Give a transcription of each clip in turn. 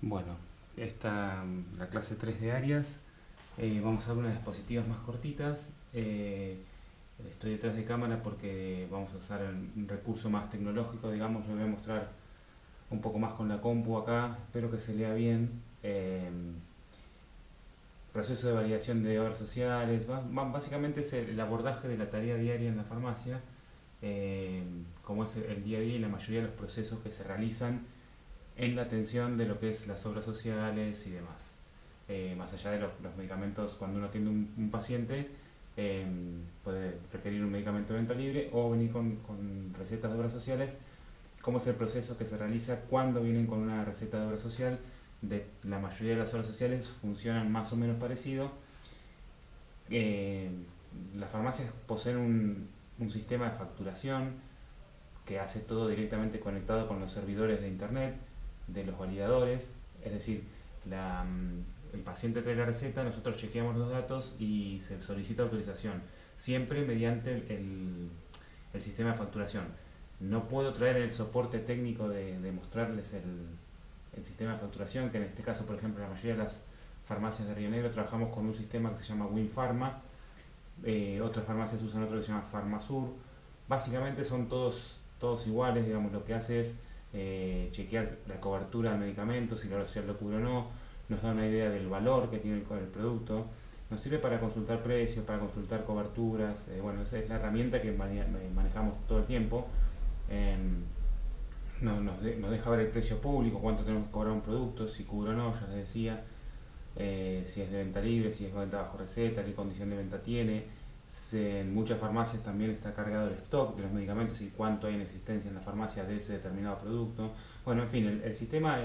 Bueno, la clase 3 de Arias. Vamos a ver unas diapositivas más cortitas. Estoy detrás de cámara porque vamos a usar un recurso más tecnológico, digamos. Lo voy a mostrar un poco más con la compu acá. Espero que se lea bien. Proceso de validación de obras sociales. Básicamente es el abordaje de la tarea diaria en la farmacia. Como es el día a día y la mayoría de los procesos que se realizan en la atención de lo que es las obras sociales y demás. Más allá de los medicamentos, cuando uno atiende un paciente, puede requerir un medicamento de venta libre o venir con recetas de obras sociales. ¿Cómo es el proceso que se realiza cuando vienen con una receta de obra social? La mayoría de las obras sociales funcionan más o menos parecido. Las farmacias poseen un sistema de facturación que hace todo directamente conectado con los servidores de internet de los validadores, es decir, el paciente trae la receta, nosotros chequeamos los datos y se solicita autorización, siempre mediante el sistema de facturación. No puedo traer el soporte técnico de mostrarles el sistema de facturación, que en este caso, por ejemplo, la mayoría de las farmacias de Río Negro trabajamos con un sistema que se llama WinPharma. Otras farmacias usan otro que se llama Farmasur. Básicamente son todos iguales, digamos. Lo que hace es chequear la cobertura del medicamento, si la obra social lo cubre o no, nos da una idea del valor que tiene el producto, nos sirve para consultar precios, para consultar coberturas. Bueno, esa es la herramienta que manejamos todo el tiempo. Nos deja ver el precio público, cuánto tenemos que cobrar un producto, si cubre o no, ya les decía, si es de venta libre, si es de venta bajo receta, qué condición de venta tiene. En muchas farmacias también está cargado el stock de los medicamentos y cuánto hay en existencia en la farmacia de ese determinado producto. Bueno, en fin, el sistema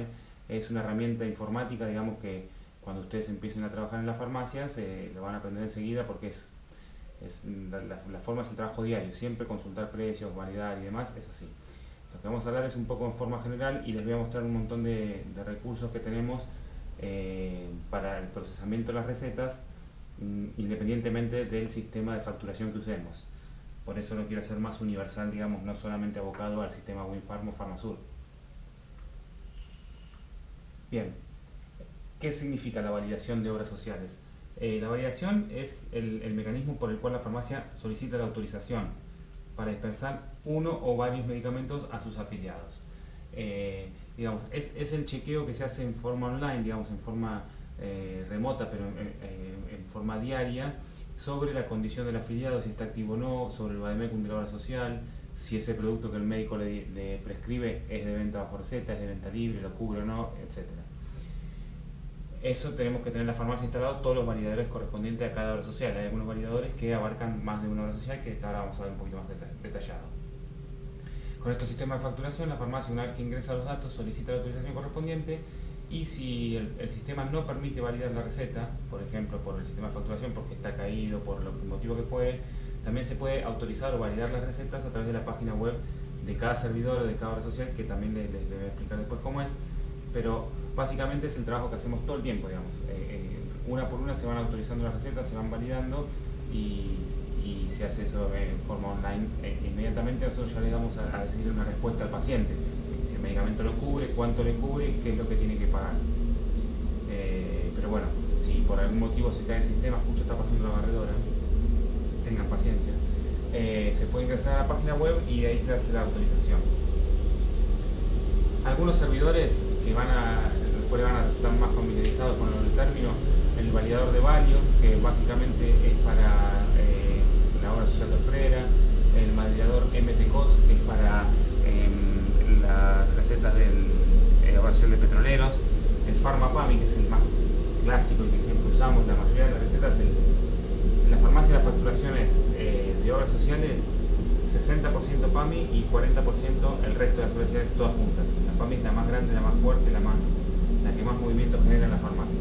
es una herramienta informática, digamos, que cuando ustedes empiecen a trabajar en las farmacias lo van a aprender enseguida, porque la forma es el trabajo diario, siempre consultar precios, validar y demás, es así. Lo que vamos a hablar es un poco en forma general y les voy a mostrar un montón de recursos que tenemos para el procesamiento de las recetas, independientemente del sistema de facturación que usemos. Por eso lo quiero hacer más universal, digamos, no solamente abocado al sistema WinPharma o Farmasur. Bien, ¿qué significa la validación de obras sociales? La validación es el mecanismo por el cual la farmacia solicita la autorización para dispensar uno o varios medicamentos a sus afiliados. Digamos, es el chequeo que se hace en forma online, digamos, en forma remota, pero en forma diaria, sobre la condición del afiliado, si está activo o no, sobre el vademecum de la obra social, si ese producto que el médico le prescribe es de venta bajo receta, es de venta libre, lo cubre o no, etc. Eso tenemos que tener en la farmacia instalado todos los validadores correspondientes a cada obra social. Hay algunos validadores que abarcan más de una obra social, que ahora vamos a ver un poquito más detallado. Con estos sistemas de facturación, la farmacia, una vez que ingresa los datos, solicita la autorización correspondiente, y si el sistema no permite validar la receta, por ejemplo por el sistema de facturación, porque está caído, por el motivo que fue, también se puede autorizar o validar las recetas a través de la página web de cada servidor o de cada obra social, que también les voy a explicar después cómo es, pero básicamente es el trabajo que hacemos todo el tiempo, digamos. Una por una se van autorizando las recetas, se van validando y se hace eso en forma online. Inmediatamente nosotros ya le damos a decirle una respuesta al paciente, si el medicamento lo cubre, cuánto le cubre y qué es lo que tiene que pagar. Pero bueno, si por algún motivo se cae el sistema, justo está pasando la barredora, tengan paciencia, se puede ingresar a la página web y de ahí se hace la autorización. Algunos servidores que después van a estar más familiarizados con el término, el validador de varios, que básicamente es para la obra social de Osprera, el validador MTCOS, que es para las recetas de obra social de petroleros, el PharmaPAMI, que es el más clásico y que siempre usamos. La mayoría de las recetas en la farmacia, la facturación es de obras sociales 60% PAMI y 40% el resto de las obras sociales, todas juntas. La PAMI es la más grande, la más fuerte, la que más movimiento genera en la farmacia.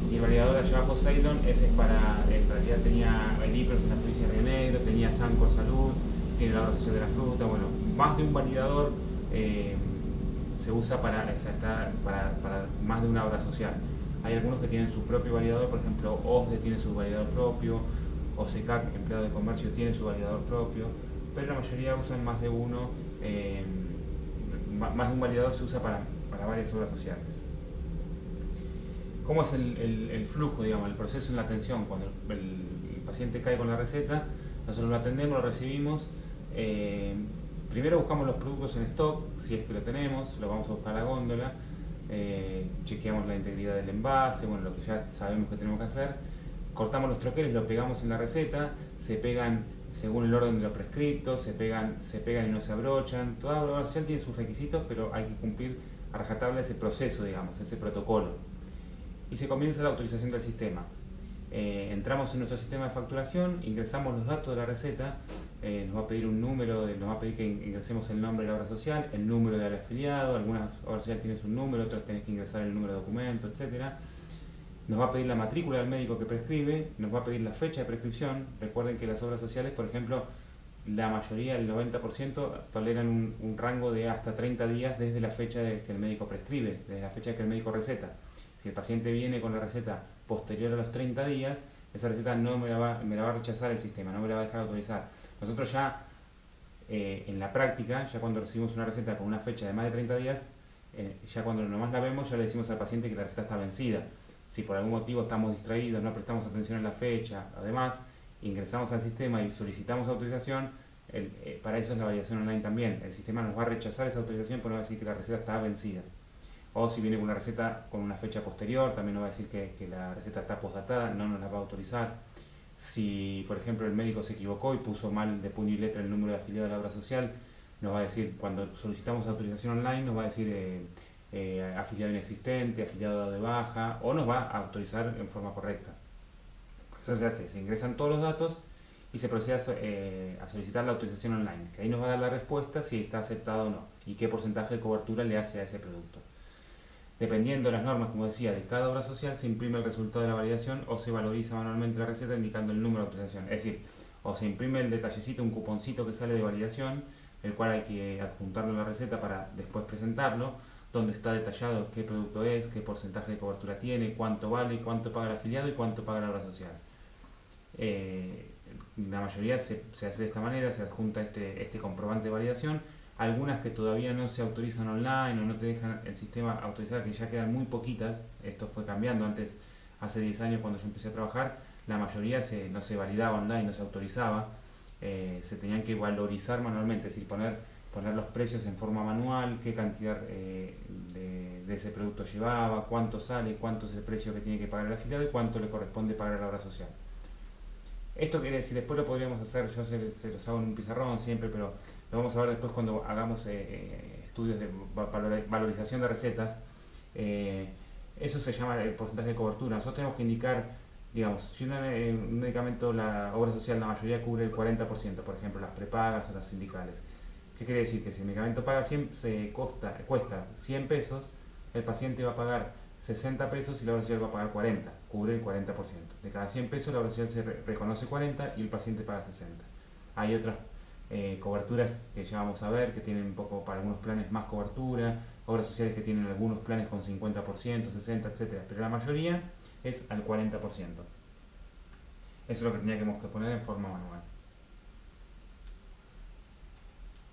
Y el validador de allá abajo, Ceylon, ese es para, en realidad tenía el IPROS en la provincia de Río Negro, tenía Sancor Salud, tiene la obra social de la fruta. Bueno, más de un validador se usa para más de una obra social. Hay algunos que tienen su propio validador, por ejemplo, OSDE tiene su validador propio, OSECAC, empleado de comercio, tiene su validador propio, pero la mayoría usan más de uno. Más de un validador se usa para varias obras sociales. ¿Cómo es el flujo, digamos, el proceso en la atención? Cuando el paciente cae con la receta, nosotros lo atendemos, lo recibimos. Primero buscamos los productos en stock, si es que lo tenemos, lo vamos a buscar a la góndola, chequeamos la integridad del envase, bueno, lo que ya sabemos que tenemos que hacer. Cortamos los troqueles, lo pegamos en la receta, se pegan según el orden de lo prescripto, se pegan y no se abrochan. Toda obra social tiene sus requisitos, pero hay que cumplir a rajatabla ese proceso, digamos, ese protocolo. Y se comienza la autorización del sistema. Entramos en nuestro sistema de facturación, ingresamos los datos de la receta, nos va a pedir un número, nos va a pedir que ingresemos el nombre de la obra social, el número del afiliado, algunas obras sociales tienen un número, otras tenés que ingresar el número de documento, etc. Nos va a pedir la matrícula del médico que prescribe, nos va a pedir la fecha de prescripción. Recuerden que las obras sociales, por ejemplo, la mayoría, el 90%, toleran un rango de hasta 30 días desde la fecha de que el médico prescribe, desde la fecha que el médico receta. Si el paciente viene con la receta posterior a los 30 días, esa receta no me la va a rechazar el sistema, no me la va a dejar autorizar. Nosotros ya, en la práctica, ya cuando recibimos una receta con una fecha de más de 30 días, ya cuando nomás la vemos, ya le decimos al paciente que la receta está vencida. Si por algún motivo estamos distraídos, no prestamos atención en la fecha, además, ingresamos al sistema y solicitamos autorización, para eso es la validación online también. El sistema nos va a rechazar esa autorización porque nos va a decir que la receta está vencida. O si viene con una receta con una fecha posterior, también nos va a decir que la receta está postdatada, no nos la va a autorizar. Si, por ejemplo, el médico se equivocó y puso mal de puño y letra el número de afiliado de la obra social, nos va a decir, cuando solicitamos autorización online, nos va a decir afiliado inexistente, afiliado de baja, o nos va a autorizar en forma correcta. Eso se hace, se ingresan todos los datos y se procede a solicitar la autorización online, que ahí nos va a dar la respuesta si está aceptado o no, y qué porcentaje de cobertura le hace a ese producto. Dependiendo de las normas, como decía, de cada obra social, se imprime el resultado de la validación o se valoriza manualmente la receta indicando el número de autorización. Es decir, o se imprime el detallecito, un cuponcito que sale de validación, el cual hay que adjuntarlo a la receta para después presentarlo, donde está detallado qué producto es, qué porcentaje de cobertura tiene, cuánto vale, cuánto paga el afiliado y cuánto paga la obra social. La mayoría se hace de esta manera, se adjunta este comprobante de validación. Algunas que todavía no se autorizan online o no te dejan el sistema autorizar, que ya quedan muy poquitas. Esto fue cambiando. Antes, hace 10 años cuando yo empecé a trabajar, la mayoría no se validaba online, no se autorizaba. Se tenían que valorizar manualmente, es decir, poner los precios en forma manual, qué cantidad de ese producto llevaba, cuánto sale, cuánto es el precio que tiene que pagar el afiliado y cuánto le corresponde pagar a la obra social. Esto quiere decir, después lo podríamos hacer, yo se los hago en un pizarrón siempre, pero lo vamos a ver después cuando hagamos estudios de valorización de recetas. Eso se llama el porcentaje de cobertura. Nosotros tenemos que indicar, digamos, si un medicamento, la obra social, la mayoría cubre el 40%, por ejemplo, las prepagas o las sindicales. ¿Qué quiere decir? Que si el medicamento cuesta 100 pesos, el paciente va a pagar 60 pesos y la obra social va a pagar 40, cubre el 40%. De cada 100 pesos la obra social se reconoce 40 y el paciente paga 60. Hay otras coberturas que ya vamos a ver, que tienen un poco para algunos planes más cobertura, obras sociales que tienen algunos planes con 50%, 60%, etc. Pero la mayoría es al 40%. Eso es lo que teníamos que poner en forma manual.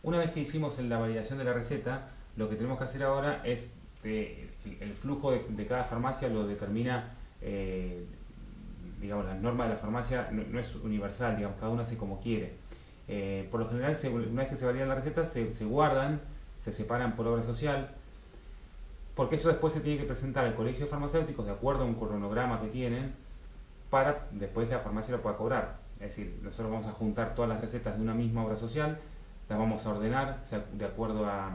Una vez que hicimos la validación de la receta, lo que tenemos que hacer ahora es el flujo de cada farmacia lo determina, digamos, las normas de la farmacia no es universal, digamos, cada uno hace como quiere. Por lo general, una vez que se validan las recetas, se guardan, se separan por obra social, porque eso después se tiene que presentar al colegio de farmacéuticos de acuerdo a un cronograma que tienen, para después la farmacia lo pueda cobrar. Es decir, nosotros vamos a juntar todas las recetas de una misma obra social, las vamos a ordenar de acuerdo a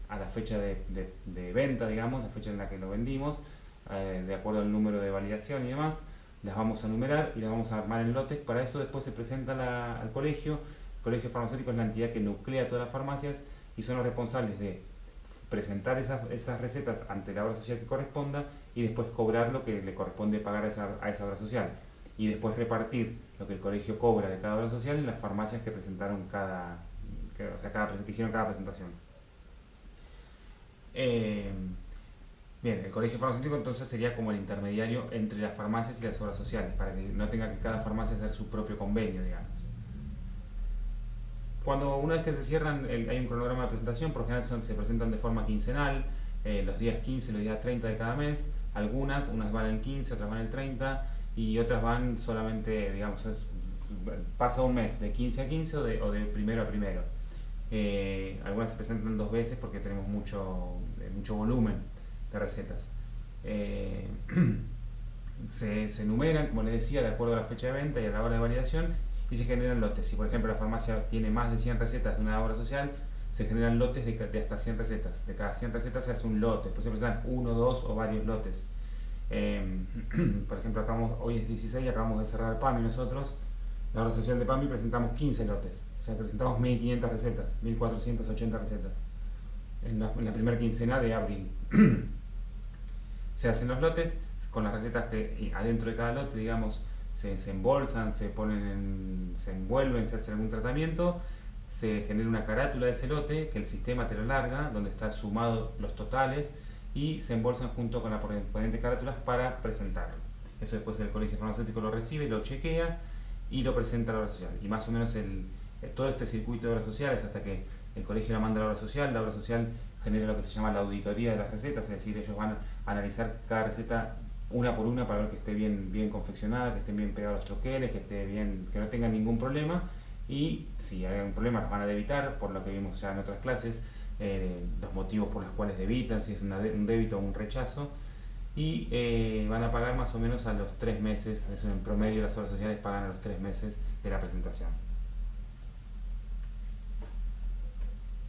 la fecha de venta, digamos, la fecha en la que lo vendimos, de acuerdo al número de validación y demás, las vamos a numerar y las vamos a armar en lotes. Para eso después se presenta al colegio. El colegio farmacéutico es la entidad que nuclea todas las farmacias y son los responsables de presentar esas recetas ante la obra social que corresponda y después cobrar lo que le corresponde pagar a esa obra social, y después repartir lo que el colegio cobra de cada obra social en las farmacias que presentaron que hicieron cada presentación. Bien, el colegio farmacéutico entonces sería como el intermediario entre las farmacias y las obras sociales, para que no tenga que cada farmacia hacer su propio convenio, digamos. Una vez que se cierran, hay un cronograma de presentación, por lo general se presentan de forma quincenal, los días 15 y los días 30 de cada mes, unas van el 15, otras van el 30 y otras van solamente, digamos, pasa un mes de 15 a 15 o de primero a primero. Algunas se presentan 2 veces porque tenemos mucho volumen de recetas. Se enumeran, como les decía, de acuerdo a la fecha de venta y a la hora de validación, y se generan lotes. Si por ejemplo la farmacia tiene más de 100 recetas de una obra social, se generan lotes de hasta 100 recetas. De cada 100 recetas se hace un lote, después se presentan 1, 2 o varios lotes. Por ejemplo, hoy es 16 y acabamos de cerrar PAMI nosotros. La obra social de PAMI presentamos 15 lotes, o sea, presentamos 1500 recetas, 1480 recetas en la primera quincena de abril. Se hacen los lotes con las recetas que adentro de cada lote, digamos, se embolsan, se envuelven, se hace algún tratamiento, se genera una carátula de ese lote que el sistema te lo larga, donde está sumado los totales, y se embolsan junto con las correspondientes carátulas para presentarlo. Eso después el colegio farmacéutico lo recibe, lo chequea y lo presenta a la obra social. Y más o menos todo este circuito de obras sociales, hasta que el colegio la manda a la obra social genera lo que se llama la auditoría de las recetas, es decir, ellos van a analizar cada receta una por una para ver que esté bien confeccionada, que estén bien pegados los troqueles, que no tengan ningún problema, y si hay algún problema los van a debitar, por lo que vimos ya en otras clases, los motivos por los cuales debitan, si es un débito o un rechazo, y van a pagar más o menos a los 3 meses, eso en promedio las obras sociales pagan a los 3 meses de la presentación.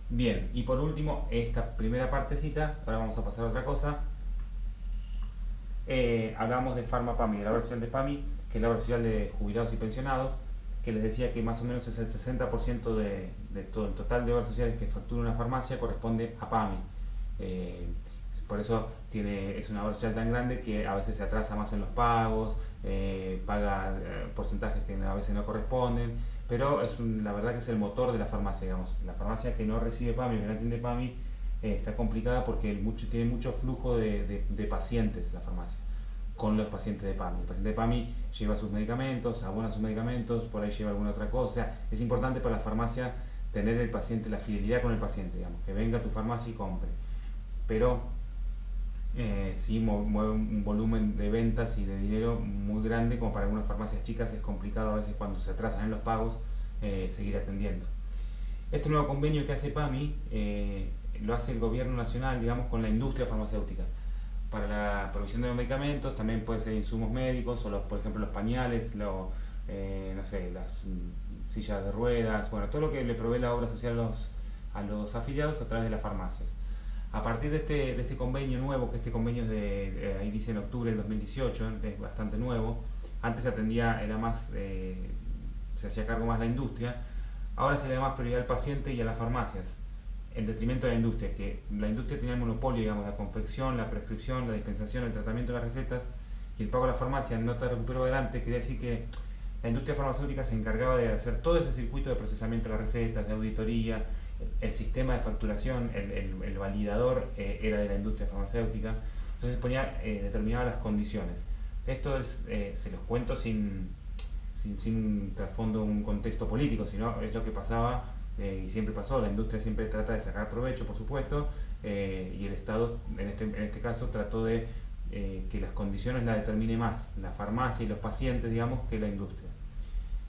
Bien, y por último, esta primera partecita, ahora vamos a pasar a otra cosa. Hablamos de PharmaPAMI, de la obra social de PAMI, que es la obra social de jubilados y pensionados, que les decía que más o menos es el 60% de todo el total de obras sociales que factura una farmacia corresponde a PAMI. Por eso es una obra social tan grande que a veces se atrasa más en los pagos, paga porcentajes que a veces no corresponden, pero la verdad que es el motor de la farmacia, digamos. La farmacia que no recibe PAMI, que no atiende PAMI, está complicada porque tiene mucho flujo de pacientes la farmacia con los pacientes de PAMI. El paciente de PAMI lleva sus medicamentos, abona sus medicamentos, por ahí lleva alguna otra cosa. O sea, es importante para la farmacia tener el paciente, la fidelidad con el paciente, digamos, que venga a tu farmacia y compre. Pero sí mueve un volumen de ventas y de dinero muy grande, como para algunas farmacias chicas es complicado a veces cuando se atrasan en los pagos seguir atendiendo. Este nuevo convenio que hace PAMI lo hace el gobierno nacional, digamos, con la industria farmacéutica para la provisión de los medicamentos. También puede ser insumos médicos o por ejemplo los pañales, no sé, las sillas de ruedas, bueno, todo lo que le provee la obra social a los afiliados a través de las farmacias. A partir de este convenio nuevo, que este convenio es ahí dice en octubre del 2018, es bastante nuevo. Antes se hacía cargo más la industria, ahora se le da más prioridad al paciente y a las farmacias, en detrimento de la industria, que la industria tenía el monopolio, digamos, la confección, la prescripción, la dispensación, el tratamiento de las recetas, y el pago a la farmacia no te recuperó adelante. Quería decir que la industria farmacéutica se encargaba de hacer todo ese circuito de procesamiento de las recetas, de auditoría, el sistema de facturación, el validador era de la industria farmacéutica. Entonces determinaba las condiciones. Esto se los cuento sin trasfondo un contexto político, sino es lo que pasaba y siempre pasó. La industria siempre trata de sacar provecho, por supuesto, y el Estado en este caso trató de que las condiciones las determine más la farmacia y los pacientes, digamos, que la industria.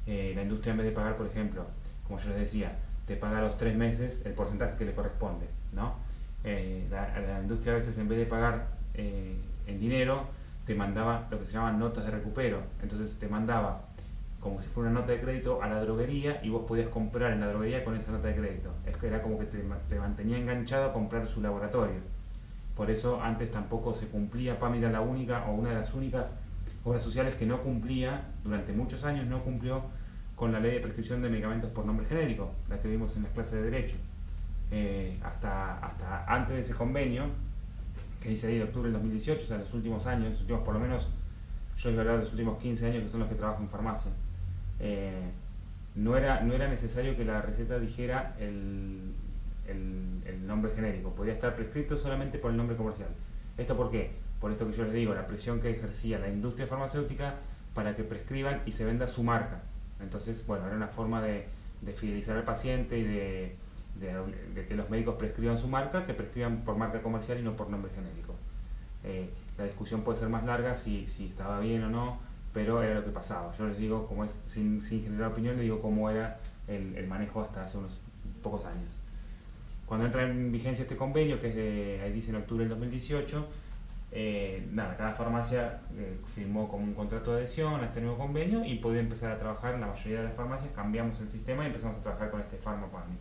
La industria, en vez de pagar, por ejemplo, como yo les decía, te paga a los 3 meses el porcentaje que le corresponde, ¿no? La industria a veces, en vez de pagar en dinero, te mandaba lo que se llaman notas de recupero. Entonces te mandaba como si fuera una nota de crédito a la droguería, y vos podías comprar en la droguería con esa nota de crédito. Es que era como que te mantenía enganchado a comprar su laboratorio. Por eso antes tampoco se cumplía. PAMI era la única o una de las únicas obras sociales que no cumplía, durante muchos años no cumplió con la ley de prescripción de medicamentos por nombre genérico, la que vimos en las clases de Derecho. Hasta antes de ese convenio, que dice ahí de octubre del 2018, o sea, los últimos años, los últimos, por lo menos, yo iba a hablar de los últimos 15 años, que son los que trabajo en farmacia, no era necesario que la receta dijera el nombre genérico, podía estar prescrito solamente por el nombre comercial. ¿Esto por qué? Por esto que yo les digo, la presión que ejercía la industria farmacéutica para que prescriban y se venda su marca. Entonces, bueno, era una forma de fidelizar al paciente y de que los médicos prescriban su marca, que prescriban por marca comercial y no por nombre genérico. la discusión puede ser más larga si estaba bien o no, pero era lo que pasaba. Yo les digo, como es sin generar opinión, les digo cómo era el manejo hasta hace unos pocos años. Cuando entra en vigencia este convenio, que es ahí dice en octubre del 2018, cada farmacia firmó como un contrato de adhesión a este nuevo convenio y puede empezar a trabajar. En la mayoría de las farmacias cambiamos el sistema y empezamos a trabajar con este PharmaPAMI.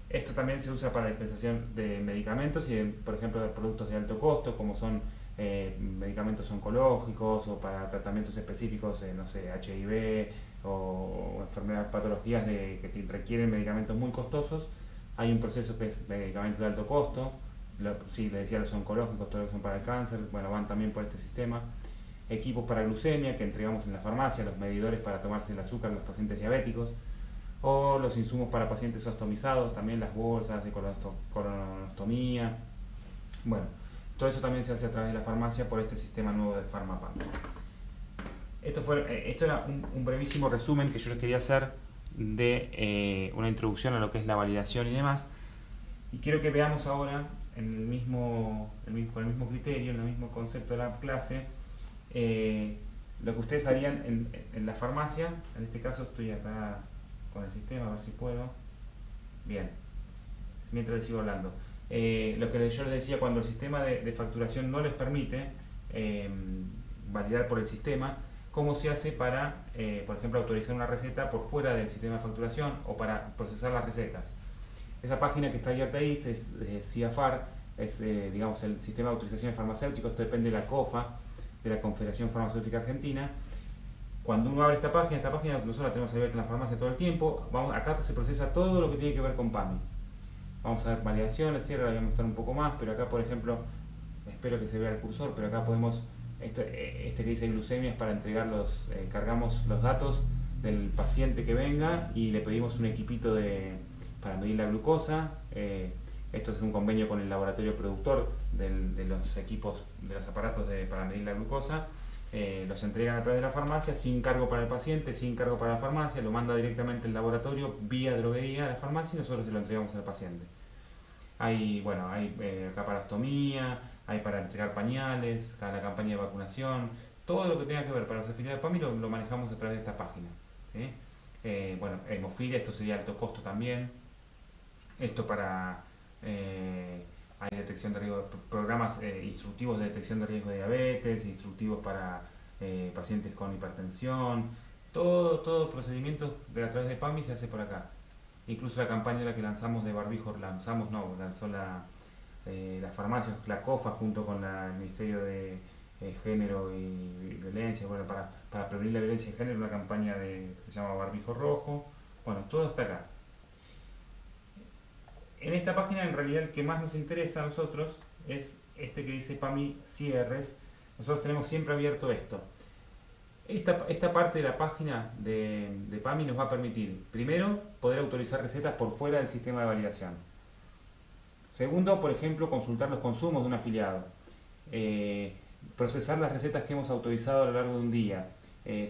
Esto también se usa para la dispensación de medicamentos y, por ejemplo, de productos de alto costo, como son medicamentos oncológicos o para tratamientos específicos, no sé, HIV o enfermedades, patologías que requieren medicamentos muy costosos. Hay un proceso que es medicamentos de alto costo. Sí, les decía, los oncológicos, todos los que son para el cáncer, bueno, van también por este sistema. Equipos para glucemia que entregamos en la farmacia, los medidores para tomarse el azúcar en los pacientes diabéticos, o los insumos para pacientes ostomizados, también las bolsas de colonostomía. Bueno, todo eso también se hace a través de la farmacia por este sistema nuevo de PharmaPAMI. Esto era un brevísimo resumen que yo les quería hacer de una introducción a lo que es la validación y demás. Y quiero que veamos ahora, con el mismo criterio, en el mismo concepto de la clase, lo que ustedes harían en la farmacia. En este caso estoy acá con el sistema, a ver si puedo. Bien, mientras les sigo hablando. Lo que yo les decía, cuando el sistema de facturación no les permite validar por el sistema, cómo se hace para, por ejemplo, autorizar una receta por fuera del sistema de facturación o para procesar las recetas. Esa página que está abierta ahí es CIAFAR, es digamos el sistema de autorización de farmacéuticos. Esto depende de la COFA, de la Confederación Farmacéutica Argentina. Cuando uno abre esta página nosotros la tenemos abierta en la farmacia todo el tiempo. Acá se procesa todo lo que tiene que ver con PAMI. Vamos a ver validaciones, cierre, la voy a mostrar un poco más, pero acá, por ejemplo, espero que se vea el cursor, pero acá podemos, este que dice glucemia es para entregar cargamos los datos del paciente que venga y le pedimos un equipito para medir la glucosa. Esto es un convenio con el laboratorio productor de los equipos, de los aparatos para medir la glucosa. Los entregan a través de la farmacia sin cargo para el paciente, sin cargo para la farmacia, lo manda directamente el laboratorio vía droguería a la farmacia y nosotros se lo entregamos al paciente. Hay acá para ostomía, hay para entregar pañales, para la campaña de vacunación, todo lo que tenga que ver para los afiliados de PAMI lo manejamos a través de esta página, ¿sí? Hemofilia, esto sería alto costo también. Esto para hay detección de riesgo, programas instructivos de detección de riesgo de diabetes, instructivos para pacientes con hipertensión. Todo procedimiento a través de PAMI se hace por acá. Incluso la campaña que lanzamos de barbijo, lanzó la farmacia, la COFA, junto con el Ministerio de Género y Violencia, bueno, para prevenir la violencia de género, una campaña que se llama Barbijo Rojo. Bueno, todo está acá. En esta página, en realidad, el que más nos interesa a nosotros es este que dice PAMI cierres. Nosotros tenemos siempre abierto esto. Esta parte de la página de PAMI nos va a permitir, primero, poder autorizar recetas por fuera del sistema de validación. Segundo, por ejemplo, consultar los consumos de un afiliado. Procesar las recetas que hemos autorizado a lo largo de un día.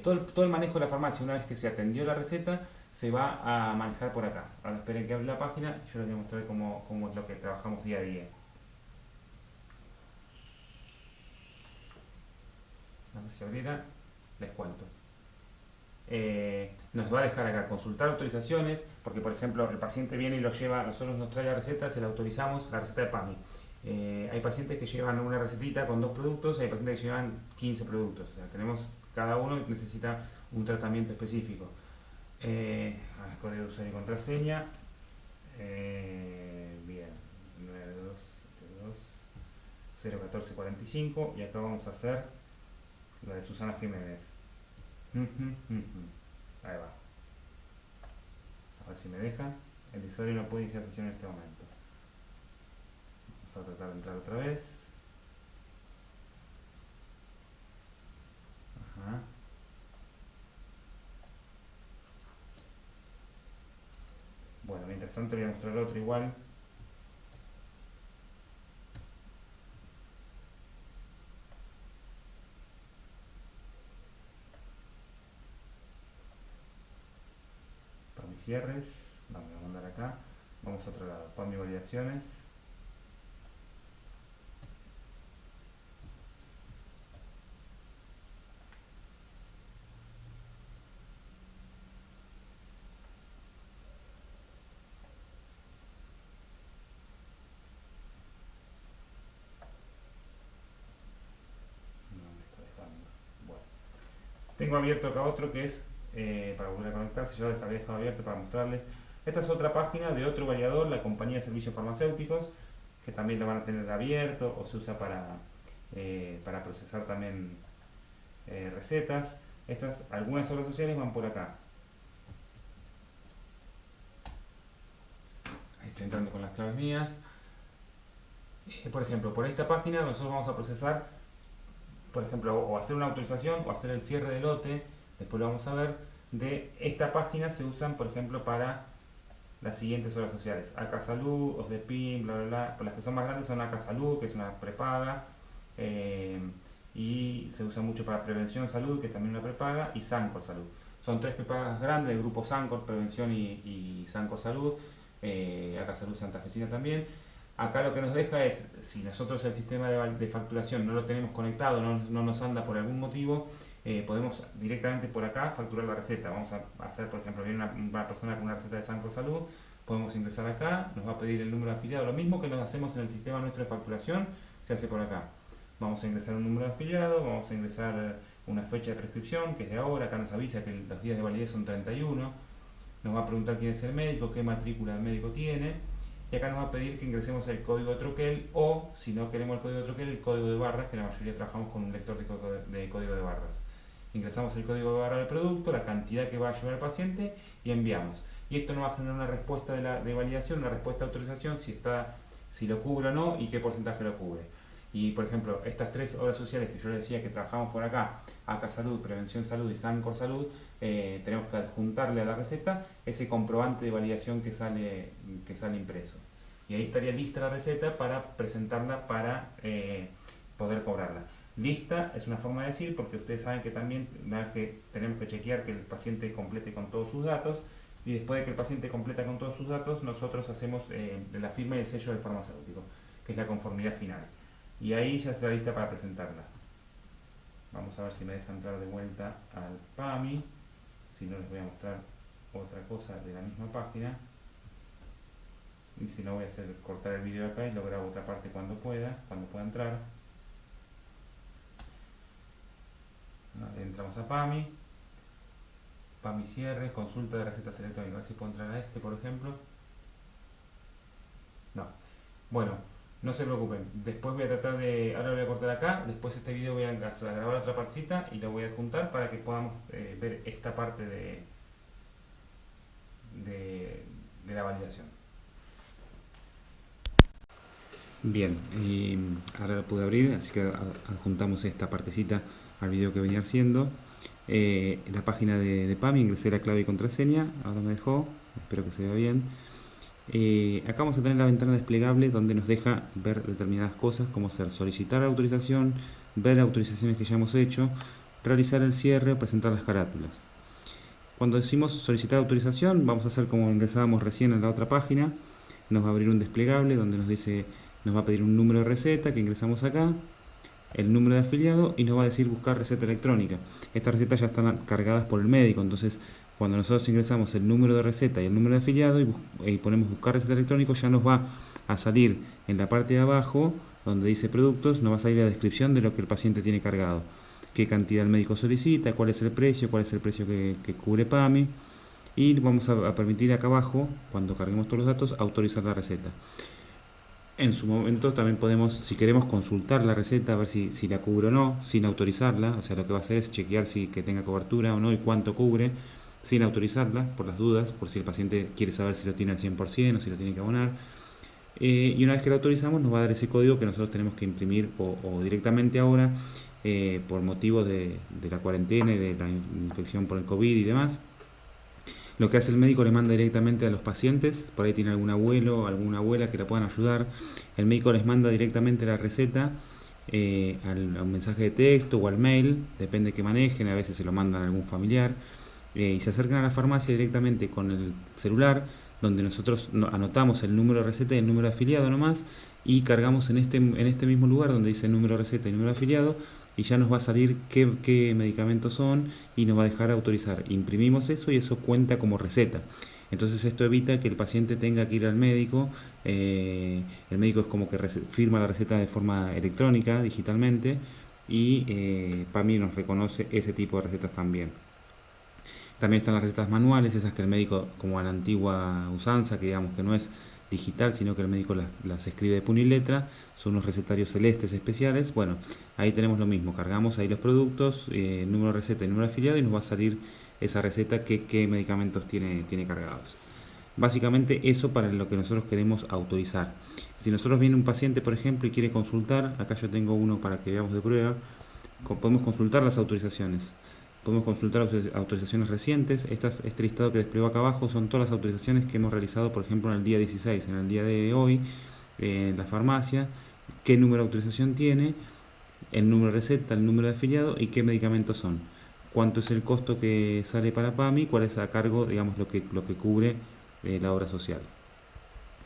Todo el manejo de la farmacia, una vez que se atendió la receta, se va a manejar por acá. Ahora esperen que hable la página, yo les voy a mostrar cómo es lo que trabajamos día a día. A ver si abriera, les cuento. Nos va a dejar acá consultar autorizaciones, porque por ejemplo el paciente viene y lo lleva, nosotros nos trae la receta, se la autorizamos, la receta de PAMI. Hay pacientes que llevan una recetita con 2 productos, hay pacientes que llevan 15 productos. O sea, cada uno necesita un tratamiento específico. Código de usuario y contraseña. Bien, 9272 01445, y acá vamos a hacer la de Susana Jiménez. Ahí va. A ver si me deja. El usuario no puede iniciar sesión en este momento. Vamos a tratar de entrar otra vez. Ajá. Bueno, mientras tanto voy a mostrar otro igual. PAMI cierres. Vamos a mandar acá. Vamos a otro lado. PAMI validaciones. Tengo abierto acá otro que es, para volver a conectarse, yo lo había dejado abierto para mostrarles. Esta es otra página de otro variador, la compañía de servicios farmacéuticos, que también lo van a tener abierto o se usa para procesar también recetas. Algunas obras sociales van por acá. Ahí estoy entrando con las claves mías. Por ejemplo, por esta página nosotros vamos a procesar, por ejemplo, o hacer una autorización o hacer el cierre de lote, después lo vamos a ver. De esta página se usan, por ejemplo, para las siguientes obras sociales: ACA Salud, OSDEPIM, bla bla bla. Las que son más grandes son ACA Salud, que es una prepaga, y se usa mucho para Prevención Salud, que es también una prepaga, y Sancor Salud. Son tres prepagas grandes del grupo Sancor, Prevención y Sancor Salud, ACA Salud Santafesina también. Acá lo que nos deja es, si nosotros el sistema de facturación no lo tenemos conectado, no nos anda por algún motivo, podemos directamente por acá facturar la receta. Vamos a hacer, por ejemplo, viene una persona con una receta de Sancor Salud, podemos ingresar acá, nos va a pedir el número de afiliado, lo mismo que nos hacemos en el sistema nuestro de facturación, se hace por acá. Vamos a ingresar un número de afiliado, vamos a ingresar una fecha de prescripción, que es de ahora, acá nos avisa que los días de validez son 31, nos va a preguntar quién es el médico, qué matrícula el médico tiene, y acá nos va a pedir que ingresemos el código de troquel, o si no queremos el código de troquel, el código de barras, que la mayoría trabajamos con un lector de código de barras. Ingresamos el código de barra del producto, la cantidad que va a llevar el paciente y enviamos. Y esto nos va a generar una respuesta de validación, una respuesta de autorización, si lo cubre o no y qué porcentaje lo cubre. Y por ejemplo, estas tres obras sociales que yo les decía que trabajamos por acá, ACA Salud, Prevención Salud y Sancor Salud, tenemos que adjuntarle a la receta ese comprobante de validación que sale impreso. Y ahí estaría lista la receta para presentarla para poder cobrarla. Lista es una forma de decir, porque ustedes saben que también una vez que tenemos que chequear que el paciente complete con todos sus datos, y después de que el paciente completa con todos sus datos, nosotros hacemos la firma y el sello del farmacéutico, que es la conformidad final. Y ahí ya está lista para presentarla. Vamos a ver si me deja entrar de vuelta al PAMI. Si no, les voy a mostrar otra cosa de la misma página. Y si no, voy a hacer cortar el vídeo acá y lo grabo otra parte cuando pueda entrar. Entramos a PAMI. PAMI cierre, consulta de recetas electrónicas. A ver si puedo entrar a este, por ejemplo. No. Bueno, no se preocupen. Después voy a tratar de... Ahora lo voy a cortar acá. Después este video voy a grabar otra partecita y lo voy a juntar para que podamos ver esta parte de la validación. Bien, ahora lo pude abrir, así que adjuntamos esta partecita al video que venía haciendo. En la página de PAMI ingresé la clave y contraseña, ahora me dejó, espero que se vea bien. Acá vamos a tener la ventana desplegable donde nos deja ver determinadas cosas como ser solicitar autorización, ver autorizaciones que ya hemos hecho, realizar el cierre, presentar las carátulas. Cuando decimos solicitar autorización, vamos a hacer como ingresábamos recién en la otra página. Nos va a abrir un desplegable donde nos va a pedir un número de receta que ingresamos acá, el número de afiliado y nos va a decir buscar receta electrónica. Estas recetas ya están cargadas por el médico, entonces cuando nosotros ingresamos el número de receta y el número de afiliado y ponemos buscar receta electrónico, ya nos va a salir en la parte de abajo donde dice productos, nos va a salir la descripción de lo que el paciente tiene cargado, qué cantidad el médico solicita, cuál es el precio que cubre PAMI, y vamos a permitir acá abajo, cuando carguemos todos los datos, autorizar la receta. En su momento también podemos, si queremos, consultar la receta, a ver si la cubre o no, sin autorizarla. O sea, lo que va a hacer es chequear que tenga cobertura o no y cuánto cubre, sin autorizarla, por las dudas, por si el paciente quiere saber si lo tiene al 100% o si lo tiene que abonar. Y una vez que lo autorizamos, nos va a dar ese código que nosotros tenemos que imprimir o directamente ahora, por motivo de la cuarentena y de la infección por el COVID y demás. Lo que hace el médico, le manda directamente a los pacientes, por ahí tiene algún abuelo o alguna abuela que la puedan ayudar, el médico les manda directamente la receta a un mensaje de texto o al mail, depende que manejen, a veces se lo mandan a algún familiar, y se acercan a la farmacia directamente con el celular, donde nosotros anotamos el número de receta y el número de afiliado nomás, y cargamos en este mismo lugar donde dice el número de receta y el número de afiliado, y ya nos va a salir qué medicamentos son y nos va a dejar autorizar. Imprimimos eso y eso cuenta como receta. Entonces esto evita que el paciente tenga que ir al médico. El médico es como que firma la receta de forma electrónica, digitalmente, y PAMI nos reconoce ese tipo de recetas también. También están las recetas manuales, esas que el médico, como a la antigua usanza, que digamos que no es digital, sino que el médico las escribe de puño y letra, son unos recetarios celestes especiales. Bueno, ahí tenemos lo mismo, cargamos ahí los productos, número de receta y número de afiliado, y nos va a salir esa receta qué medicamentos tiene cargados. Básicamente eso para lo que nosotros queremos autorizar. Si nosotros viene un paciente, por ejemplo, y quiere consultar, acá yo tengo uno para que veamos de prueba, podemos consultar las autorizaciones. Podemos consultar autorizaciones recientes. Este listado que desplegó acá abajo son todas las autorizaciones que hemos realizado, por ejemplo, en el día 16, en el día de hoy, en la farmacia, qué número de autorización tiene, el número de receta, el número de afiliado y qué medicamentos son. Cuánto es el costo que sale para PAMI, cuál es a cargo, digamos, lo que cubre la obra social.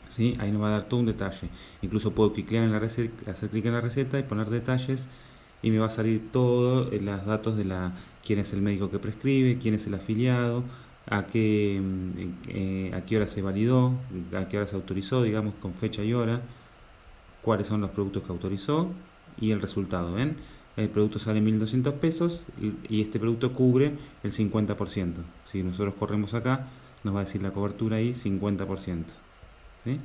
¿Sí? Ahí nos va a dar todo un detalle. Incluso puedo clicar en la receta, hacer clic en la receta y poner detalles, y me va a salir todos los datos de quién es el médico que prescribe, quién es el afiliado, a qué hora se validó, a qué hora se autorizó, digamos, con fecha y hora, cuáles son los productos que autorizó y el resultado. ¿Ven? El producto sale 1.200 pesos y este producto cubre el 50%. Si nosotros corremos acá, nos va a decir la cobertura ahí 50%. ¿Sí?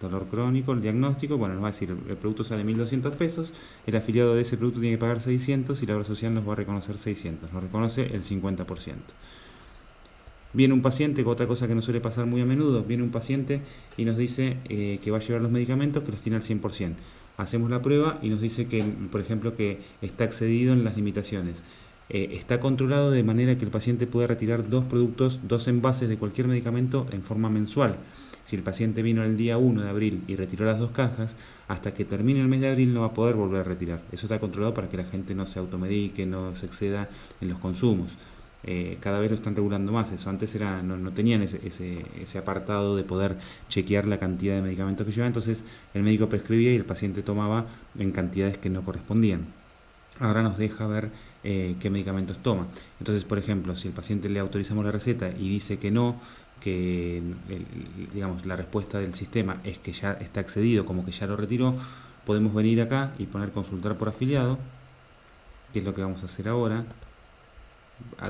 Dolor crónico, el diagnóstico, bueno, nos va a decir el producto sale 1.200 pesos, el afiliado de ese producto tiene que pagar 600 y la obra social nos va a reconocer 600, nos reconoce el 50%. Viene un paciente, otra cosa que nos suele pasar muy a menudo, viene un paciente y nos dice que va a llevar los medicamentos, que los tiene al 100%. Hacemos la prueba y nos dice que, por ejemplo, que está excedido en las limitaciones. Está controlado de manera que el paciente puede retirar dos envases de cualquier medicamento en forma mensual. Si el paciente vino el día 1 de abril y retiró las 2 cajas, hasta que termine el mes de abril no va a poder volver a retirar. Eso está controlado para que la gente no se automedique, no se exceda en los consumos. Cada vez lo están regulando más. Eso antes no tenían ese apartado de poder chequear la cantidad de medicamentos que llevaba. Entonces el médico prescribía y el paciente tomaba en cantidades que no correspondían. Ahora nos deja ver qué medicamentos toma. Entonces, por ejemplo, si el paciente le autorizamos la receta y dice que no, que digamos la respuesta del sistema es que ya está excedido, como que ya lo retiró, podemos venir acá y poner consultar por afiliado, que es lo que vamos a hacer ahora.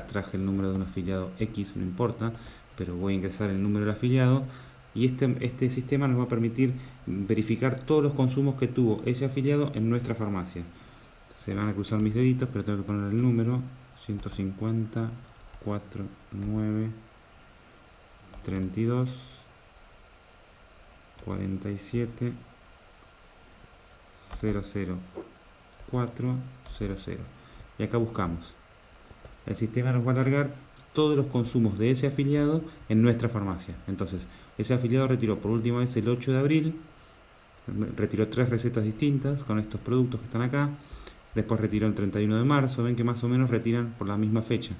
Traje el número de un afiliado X, no importa, pero voy a ingresar el número del afiliado y este sistema nos va a permitir verificar todos los consumos que tuvo ese afiliado en nuestra farmacia. Se van a cruzar mis deditos, pero tengo que poner el número 150 49 32 47 00 400, y acá buscamos. El sistema nos va a alargar todos los consumos de ese afiliado en nuestra farmacia. Entonces, ese afiliado retiró por última vez el 8 de abril, retiró 3 recetas distintas con estos productos que están acá. Después retiró el 31 de marzo, ven que más o menos retiran por la misma fecha.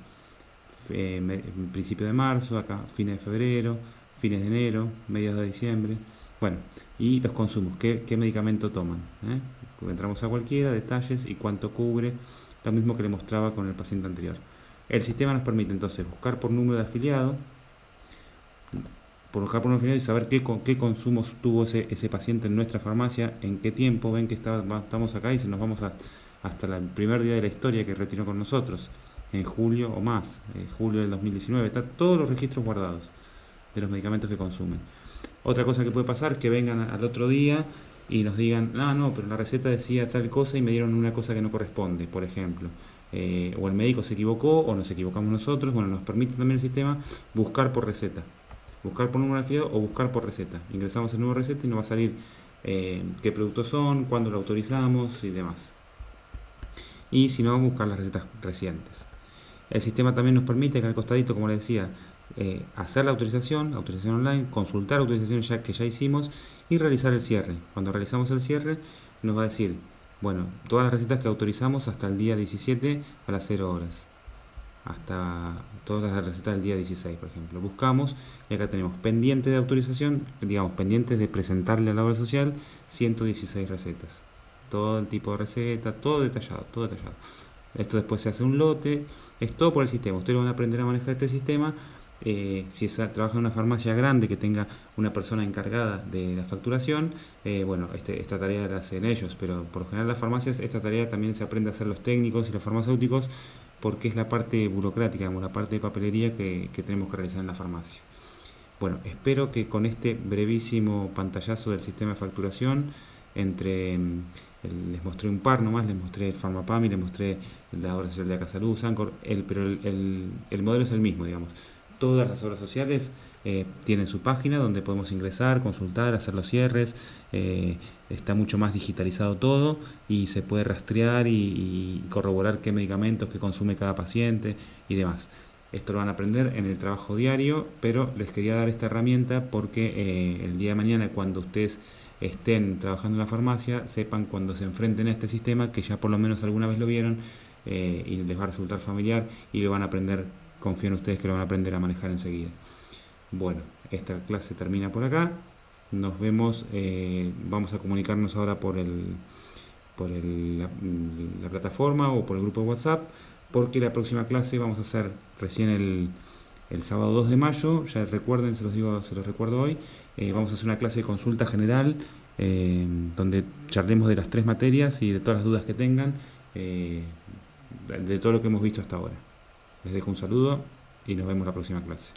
Principio de marzo, acá fines de febrero, fines de enero, mediados de diciembre. Bueno, y los consumos, qué medicamento toman. Entramos a cualquiera, detalles y cuánto cubre, lo mismo que le mostraba con el paciente anterior. El sistema nos permite entonces buscar por número de afiliado, y saber qué consumos tuvo ese paciente en nuestra farmacia, en qué tiempo. Ven que estamos acá y nos vamos hasta el primer día de la historia que retiró con nosotros, en julio o más, julio del 2019, están todos los registros guardados de los medicamentos que consumen. Otra cosa que puede pasar, que vengan al otro día y nos digan, no, pero la receta decía tal cosa y me dieron una cosa que no corresponde, por ejemplo. O el médico se equivocó o nos equivocamos nosotros. Bueno, nos permite también el sistema buscar por receta, buscar por número de afiliado o buscar por receta. Ingresamos el número de receta y nos va a salir qué productos son, cuándo lo autorizamos y demás. Y si no, vamos a buscar las recetas recientes. El sistema también nos permite que al costadito, como les decía, hacer la autorización online, consultar autorizaciones que ya hicimos y realizar el cierre. Cuando realizamos el cierre nos va a decir, bueno, todas las recetas que autorizamos hasta el día 17 a las 0 horas. Hasta todas las recetas del día 16, por ejemplo. Buscamos y acá tenemos pendiente de autorización, digamos, pendientes de presentarle a la obra social, 116 recetas. Todo el tipo de receta, todo detallado, todo detallado. Esto después se hace un lote, es todo por el sistema. Ustedes van a aprender a manejar este sistema Si trabaja en una farmacia grande que tenga una persona encargada de la facturación, bueno, esta tarea la hacen ellos, pero por lo general las farmacias, esta tarea también se aprende a hacer los técnicos y los farmacéuticos, porque es la parte burocrática, digamos, la parte de papelería que tenemos que realizar en la farmacia. Bueno, espero que con este brevísimo pantallazo del sistema de facturación, les mostré un par nomás, les mostré el Farmapam y les mostré la obra social de la Casa Luz, Sancor, pero el modelo es el mismo, digamos. Todas las obras sociales tienen su página donde podemos ingresar, consultar, hacer los cierres. Está mucho más digitalizado todo y se puede rastrear y corroborar qué medicamentos que consume cada paciente y demás. Esto lo van a aprender en el trabajo diario, pero les quería dar esta herramienta porque el día de mañana, cuando ustedes estén trabajando en la farmacia, sepan cuando se enfrenten a este sistema que ya por lo menos alguna vez lo vieron y les va a resultar familiar y lo van a aprender. Confío en ustedes que lo van a aprender a manejar enseguida. Bueno, esta clase termina por acá. Nos vemos, vamos a comunicarnos ahora por la plataforma o por el grupo de WhatsApp, porque la próxima clase vamos a hacer recién el sábado 2 de mayo, ya recuerden, se los recuerdo hoy, vamos a hacer una clase de consulta general, donde charlemos de las 3 materias y de todas las dudas que tengan, de todo lo que hemos visto hasta ahora. Les dejo un saludo y nos vemos la próxima clase.